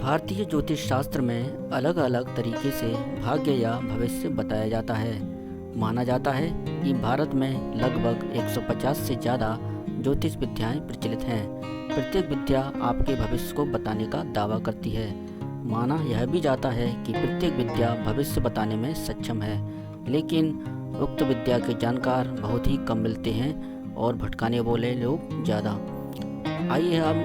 भारतीय ज्योतिष शास्त्र में अलग अलग तरीके से भाग्य या भविष्य बताया जाता है। माना जाता है कि भारत में लगभग 150 से ज़्यादा ज्योतिष विद्याएं प्रचलित हैं। प्रत्येक विद्या आपके भविष्य को बताने का दावा करती है। माना यह भी जाता है कि प्रत्येक विद्या भविष्य बताने में सक्षम है, लेकिन उक्त विद्या के जानकार बहुत ही कम मिलते हैं और भटकाने वाले लोग ज़्यादा। आइए हम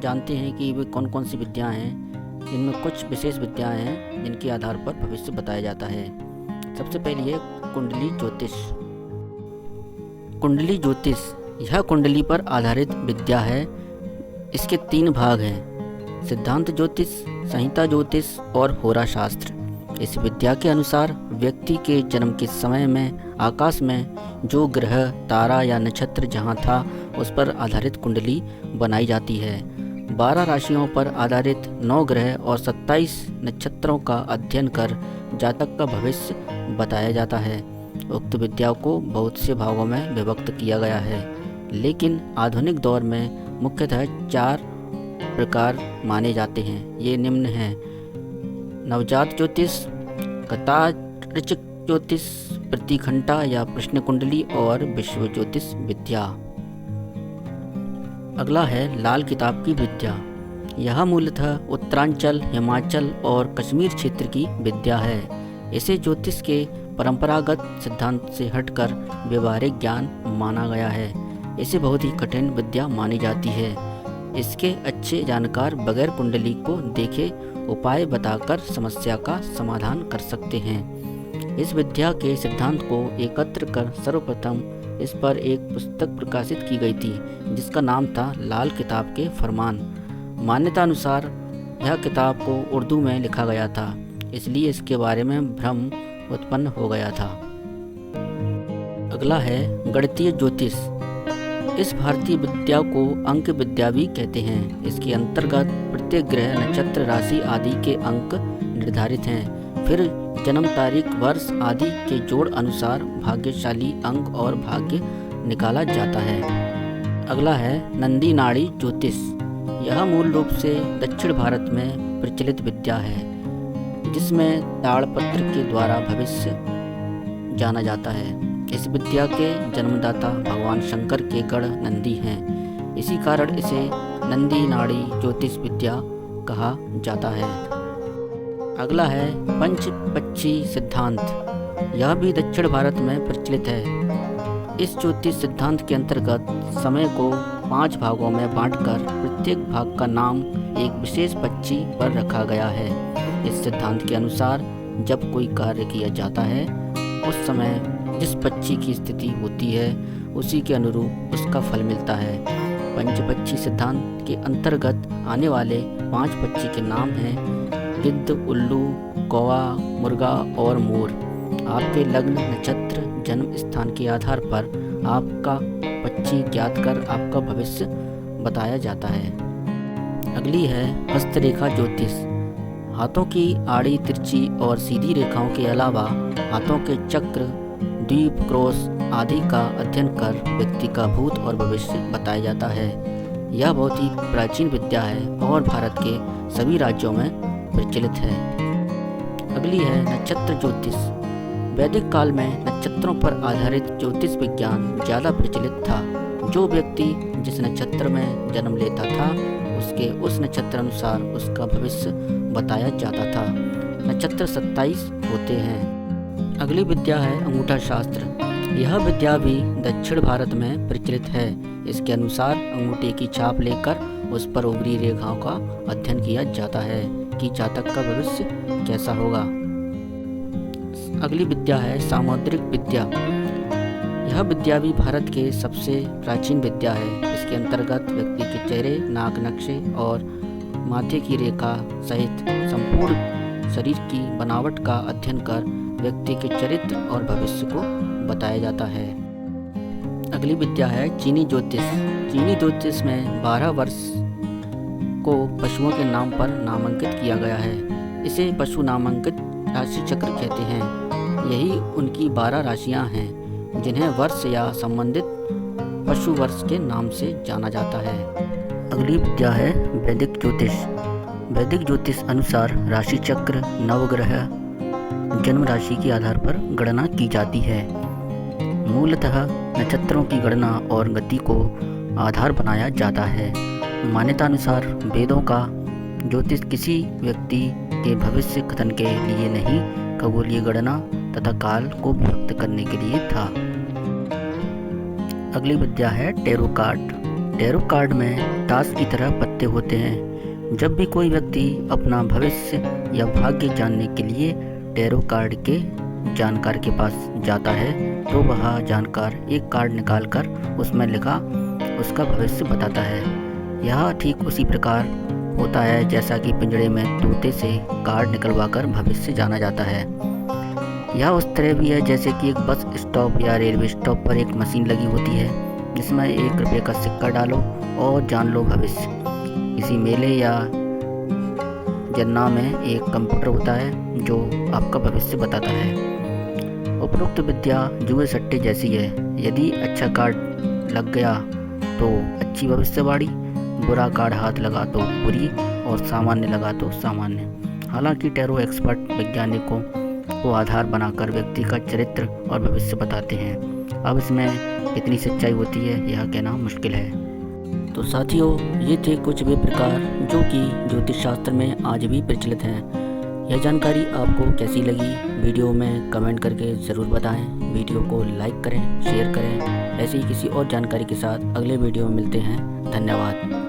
जानते हैं कि वे कौन कौन सी विद्याएं हैं। इनमें कुछ विशेष विद्याएं हैं जिनके आधार पर भविष्य बताया जाता है। सबसे पहली है कुंडली ज्योतिष। कुंडली ज्योतिष यह कुंडली पर आधारित विद्या है। इसके 3 भाग हैं: सिद्धांत ज्योतिष, संहिता ज्योतिष और होरा शास्त्र। इस विद्या के अनुसार व्यक्ति के जन्म के समय में आकाश में जो ग्रह, तारा या नक्षत्र जहां था, उस पर आधारित कुंडली बनाई जाती है। 12 राशियों पर आधारित 9 ग्रह और 27 नक्षत्रों का अध्ययन कर जातक का भविष्य बताया जाता है। उक्त विद्या को बहुत से भागों में विभक्त किया गया है, लेकिन आधुनिक दौर में मुख्यतः 4 प्रकार माने जाते हैं। ये निम्न हैं: नवजात ज्योतिष, कतार्चिक ज्योतिष, प्रतिघंटा या प्रश्न कुंडली और विश्व ज्योतिष विद्या। अगला है लाल किताब की विद्या। यह मूलतः उत्तरांचल, हिमाचल और कश्मीर क्षेत्र की विद्या है। इसे ज्योतिष के परंपरागत सिद्धांत से हटकर व्यवहारिक ज्ञान माना गया है। इसे बहुत ही कठिन विद्या मानी जाती है। इसके अच्छे जानकार बगैर कुंडली को देखे उपाय बताकर समस्या का समाधान कर सकते हैं। इस विद्या के सिद्धांत को एकत्र कर सर्वप्रथम इस पर एक पुस्तक प्रकाशित की गई थी, जिसका नाम था लाल किताब के फरमान। मान्यता अनुसार यह किताब को उर्दू में लिखा गया था, इसलिए इसके बारे में भ्रम उत्पन्न हो गया था। अगला है गणितीय ज्योतिष। इस भारतीय विद्या को अंक विद्या भी कहते हैं। इसके अंतर्गत प्रत्येक ग्रह, नक्षत्र, राशि आदि के अंक निर्धारित हैं। फिर जन्म तारीख, वर्ष आदि के जोड़ अनुसार भाग्यशाली अंक और भाग्य निकाला जाता है। अगला है नंदी नाड़ी ज्योतिष। यह मूल रूप से दक्षिण भारत में प्रचलित विद्या है, जिसमें ताड़पत्र के द्वारा भविष्य जाना जाता है। इस विद्या के जन्मदाता भगवान शंकर के गढ़ नंदी हैं। इसी कारण इसे नंदी नाड़ी ज्योतिष विद्या कहा जाता है। अगला है पंचपक्षी सिद्धांत। यह भी दक्षिण भारत में प्रचलित है। इस ज्योतिष सिद्धांत के अंतर्गत समय को 5 भागों में बांटकर प्रत्येक भाग का नाम एक विशेष पक्षी पर रखा गया है। इस सिद्धांत के अनुसार जब कोई कार्य किया जाता है, उस समय जिस पक्षी की स्थिति होती है, उसी के अनुरूप उसका फल मिलता है। पंचपक्षी सिद्धांत के अंतर्गत आने वाले 5 पक्षी के नाम हैं: गिद्ध, उल्लू, कौवा, मुर्गा और मोर। आपके लग्न, नक्षत्र, जन्म स्थान के आधार पर आपका पक्षी ज्ञात कर आपका भविष्य बताया जाता है। अगली है हस्तरेखा ज्योतिष। हाथों की आड़ी, तिरछी और सीधी रेखाओं के अलावा हाथों के चक्र, द्वीप, क्रॉस आदि का अध्ययन कर व्यक्ति का भूत और भविष्य बताया जाता है। यह बहुत ही प्राचीन विद्या है और भारत के सभी राज्यों में प्रचलित है। अगली है नक्षत्र ज्योतिष। वैदिक काल में नक्षत्रों पर आधारित ज्योतिष विज्ञान ज़्यादा प्रचलित था। जो व्यक्ति जिस नक्षत्र में जन्म लेता था, उसके उस नक्षत्र अनुसार उसका भविष्य बताया जाता था। नक्षत्र 27 होते हैं। अगली विद्या है अंगूठा शास्त्र। यह विद्या भी दक्षिण भारत में प्रचलित है। इसके अनुसार अंगूठे की छाप लेकर उस पर उभरी रेखाओं का अध्ययन किया जाता है कि जातक का भविष्य कैसा होगा। अगली विद्या है सामुद्रिक विद्या। यह विद्या भी भारत के सबसे प्राचीन विद्या है। इसके अंतर्गत व्यक्ति के चेहरे, नाक नक्शे और माथे की रेखा सहित संपूर्ण शरीर की बनावट का अध्ययन कर व्यक्ति के चरित्र और भविष्य को बताया जाता है। अगली विद्या है चीनी ज्योतिष। चीनी ज्योतिष में 12 वर्ष को पशुओं के नाम पर नामांकित किया गया है। इसे पशु नामांकित राशि चक्र कहते हैं। यही उनकी 12 राशियां हैं, जिन्हें वर्ष या संबंधित पशु वर्ष के नाम से जाना जाता है। अगली विद्या है वैदिक ज्योतिष। वैदिक ज्योतिष अनुसार राशि चक्र, नवग्रह, जन्म राशि के आधार पर गणना की जाती है। मूलतः नक्षत्रों की गणना और गति को आधार बनाया जाता है। मान्यता अनुसार वेदों का ज्योतिष किसी व्यक्ति के भविष्य कथन के लिए नहीं, खगोलीय गणना तथा काल को व्यक्त करने के लिए था। अगली विद्या है टैरो कार्ड। टैरो कार्ड में ताश की तरह पत्ते होते हैं। जब भी कोई व्यक्ति अपना भविष्य या भाग्य जानने के लिए टैरो कार्ड के जानकार के पास जाता है तो वह जानकार एक कार्ड निकालकर उसमें लिखा उसका भविष्य बताता है। यह ठीक उसी प्रकार होता है जैसा कि पिंजड़े में तोते से कार्ड निकलवाकर भविष्य जाना जाता है। यह उस तरह भी है जैसे कि एक बस स्टॉप या रेलवे स्टॉप पर एक मशीन लगी होती है जिसमें 1 रुपये का सिक्का डालो और जान लो भविष्य। किसी मेले या जन्ना में एक कंप्यूटर होता है जो आपका भविष्य बताता है। उपरोक्त विद्या जुए सट्टे जैसी है। यदि अच्छा कार्ड लग गया तो अच्छी भविष्यवाणी, बुरा कार्ड हाथ लगा तो बुरी और सामान्य लगा तो सामान्य। हालांकि टैरो एक्सपर्ट वैज्ञानिकों को आधार बनाकर व्यक्ति का चरित्र और भविष्य बताते हैं। अब इसमें कितनी सच्चाई होती है यह कहना मुश्किल है। तो साथियों, ये थे कुछ वे प्रकार जो कि ज्योतिष शास्त्र में आज भी प्रचलित हैं। यह जानकारी आपको कैसी लगी वीडियो में कमेंट करके ज़रूर बताएं। वीडियो को लाइक करें, शेयर करें। ऐसी ही किसी और जानकारी के साथ अगले वीडियो में मिलते हैं। धन्यवाद।